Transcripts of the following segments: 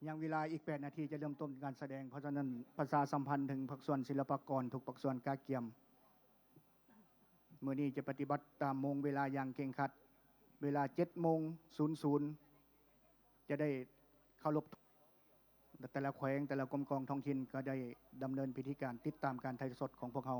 ยังเวลาอีก8 นาทีจะเริ่มต้นการแสดงเพราะฉะนั้นประชาสัมพันธ์ถึงภาคส่วนศิลปากรทุกภาคส่วนกาเกียมมื้อนี้จะปฏิบัติตามโมงเวลาอย่างเคร่งครัดเวลา7:00จะได้เคารพแต่ละแขวงแต่ละกรมกองท้องถิ่นก็ได้ดำเนินพิธีการติดตามการถ่ายทอดสดของพวกเขา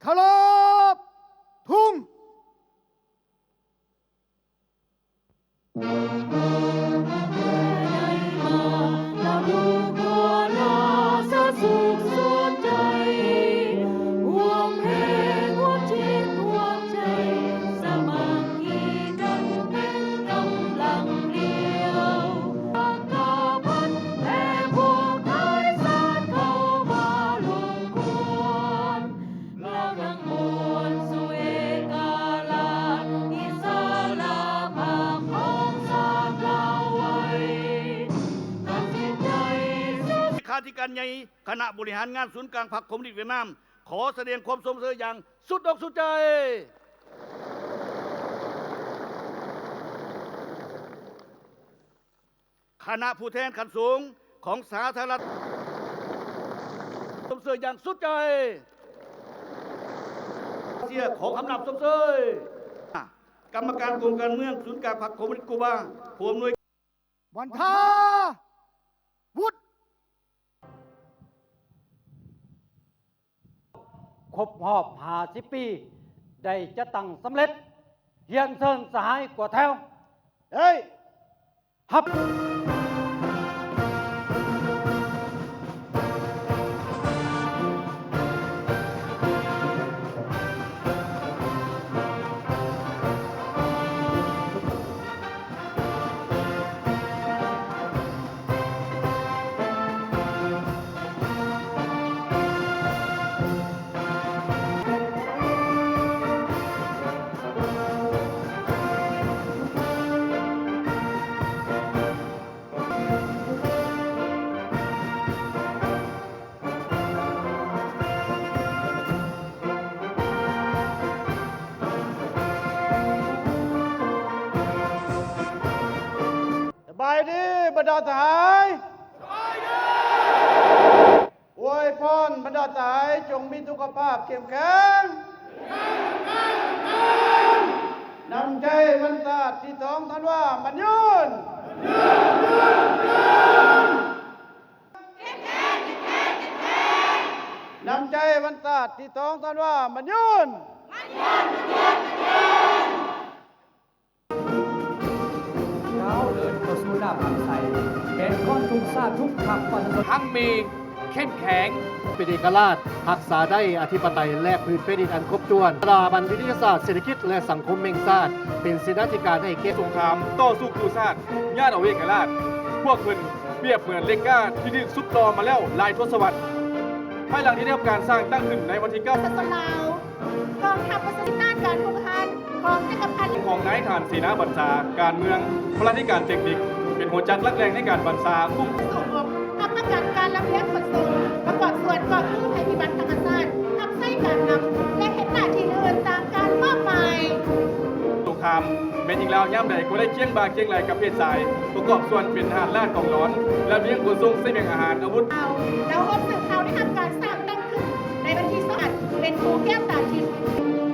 เคารพทุ่งที่การใหญ่คณะบริหารงานศูนย์กลางพรรคคอมมิวนิสต์เวียดนามขอแสดงความสมเสยอย่างสุดอกสุดใจคณะผู้แทนขั้นสูงของสาธารณรัฐสมเสยอย่างสุดใจเสียของอำนาจสมเสยกรรมการกรมการเมืองศูนย์กลางพรรคคอมมิวนิสต์กูบาผู้อำนวยวันทาวุฒิครบรอบ50 ปีได้จะตั้งสำเร็จเฮียนเซินสหายกว่าแถวเฮ้ยฮับสบายดีบรรดาทหารสบายดีอวยพรบรรดาทหารจงมีสุขภาพเข้มแข็งนำใจวันศาสตร์ที่2 ธันวามันยืนนำใจวันศาสตร์ที่2 ธันวามันยืนก้าวเดินเข้าสู่หน้าผักใสแขนก้อนทุกซาทุกขับปันทั้งมีเข้มแข็งเป็นเอกราชรักษาได้อธิปไตยและพื้นแผ่นดินอันครบถ้วนสถาบันวิทยาศาสตร์เศรษฐกิจและสังคมแห่งชาติเป็นเสนาธิการให้เกียรติสงครามต่อสู้กู้ชาติญาติเอาเอกราชพวกเพิ่นเปรียบเหมือนเล็กก้าที่ดิ้นสุดรอมาแล้วหลายทศวรรษภายหลังที่ได้รับการสร้างตั้งขึ้นในวันที่9 ศาสนาวกองทัพประสิทธินาการพงพันธ์ของจักรพรรดิของนายทหารเสนาบัญชาการเมืองพลาธิการเทคนิคเป็นหัวจักรหลักแรงในการบัญชาคุ้ม ส่งออกกรรมการการลำ ริงแล้วย่ำใดก็ได้เคียงบ่าเคียงไหลกับเพศชายประกอบส่วนเป็นทหารราชกองร้อน และเลี้ยงขนส่งเสบียงอาหารอาวุธ เราพบสื่อข่าวได้ทำการสร้างตั้งขึ้นในวันที่2เป็นครูแก้วตาทิพย์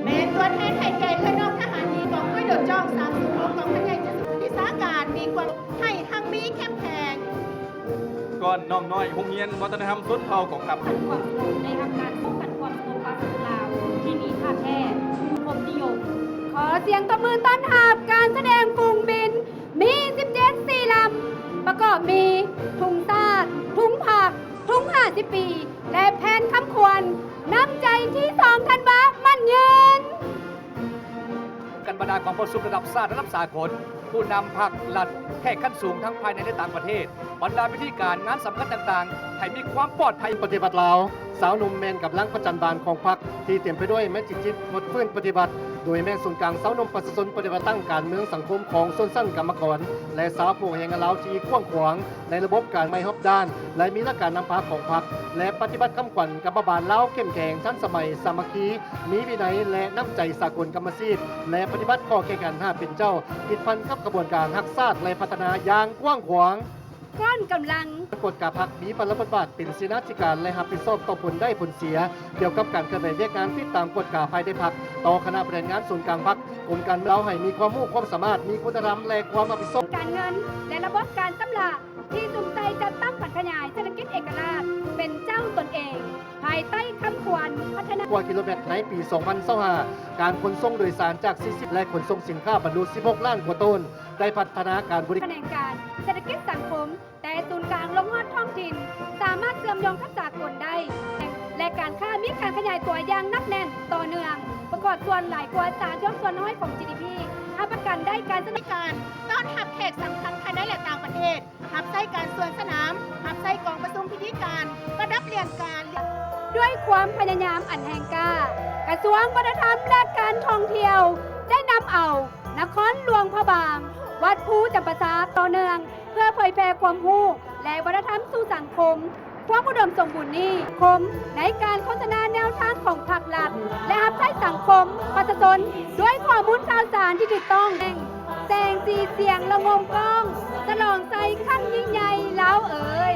เป็นตัวแทนไทยแก่เพื่อนน้องทหารดีกองด้วยโดดจ้อง306กองพันใหญ่จะสุทธิสาการมีความให้ทั้งมีเข้มแข็ง ก่อนน้องน้อยโรงเรียนวัฒนธรรมชนเผ่าของทัพ ความสงบในทำการป้องกันความสงบปาสลาวที่มีท่าแท้คมนิยม ขอเสียงตบมือต้อนรับการแสดงฝูงบิน มี 17 สี่ลำ ประกอบมี ถุงตาดถุงผัก ถุง50 ปี และแผนคำควร น้ำใจที่2ธันวามันยืน กันบรรดาของประชุมระดับชาติระดับสากลผู้นำพรรคหลัดแขกขั้นสูงทั้งภายในและต่างประเทศ บรรดาพิธีการงานสำคัญต่างๆ ให้มีความปลอดภัย ปฏิบัติลาวสาวหนุ่มแมนกับล้างประจันบานของพรรคที่เต็มไปด้วยแม่จิตหมดฟื้นปฏิบัติ โดยแม่ศูนย์กลางสาวหนุ่มประชาชนปฏิบัติตั้งการเมืองสังคมของส้นสั้นกรรมกรและสาวผู้แห่งลาวที่กว้างขวางในระบบการไม่ฮอบด้าน และมีหลักการนำพาของพรรคและปฏิบัติคำขวัญกับบาลลาวเข้มแข็งทันสมัยสามัคคีมีวินัยและน้ำใจสากลกรรมซีดและปฏิบัติข้อแข่งขัน5เป็นเจ้าติดพันกับกระบวนการรักษาและพัฒนาอย่างกว้างขวาง ก้อนกำลัง กฎกาพักมีปฏิบัติบาทเป็นสินาธิการและรับผิดชอบต่อผลได้ผลเสีย เกี่ยวกับการเคลื่อนไหวเรียกงานติดตามกฎกาภายในพักต่อคณะบริหารงานส่วนกลางพักกรมการเมืองเราให้มีความรู้ความสามารถมีคุณธรรมและความรับผิดชอบ การเงิน และระบบการตำราที่สุ่มใจจัดตั้งผันขยายเศรษฐกิจเอกราชเป็นเจ้าตนเอง ภายใต้คำควรพัฒนาก ว่ากิโลเมตรในปี 2025 การขนส่งโดยสารจาก 40 และขนส่งสินค้าบรรลุ 16 ล้านกว่าต้น ได้พัฒนาการบริ แขนงการเศรษฐกิจสังคม แต่ศูนย์กลางลงฮอดท้องถิ่น สามารถเชื่อมโยงกับสากลได้ และการค้ามีการขยายตัวอย่างนักแน่นต่อเนื่อง ประกอบส่วนหลายกว่า3ยกส่วนน้อยของ GDP รับประกันได้การ ในการต้อนรับแขกสำคัญภายในและต่างประเทศรับใช้การส่วนสนามรับใช้กองประชุมพิธีการประดับเรียนการ ด้วยความพยายามอันแห่งกล้ากระทรวงวัฒนธรรมและการท่องเที่ยว ได้นำเอานครหลวงพระบาง วัดภูจำปาสักต่อเนื่อง เพื่อเผยแพร่ความรู้และวัฒนธรรมสู่สังคมความอุดมสมบูรณ์นี้คมในการโฆษณาแนวทางของภาครัฐและรับใช้สังคมประชาชนด้วยข้อมูลข่าวสารที่ถูกต้องแสงสีเสียงละงมกล้องฉลองใจขั้นยิ่งใหญ่แล้วเอ๋ย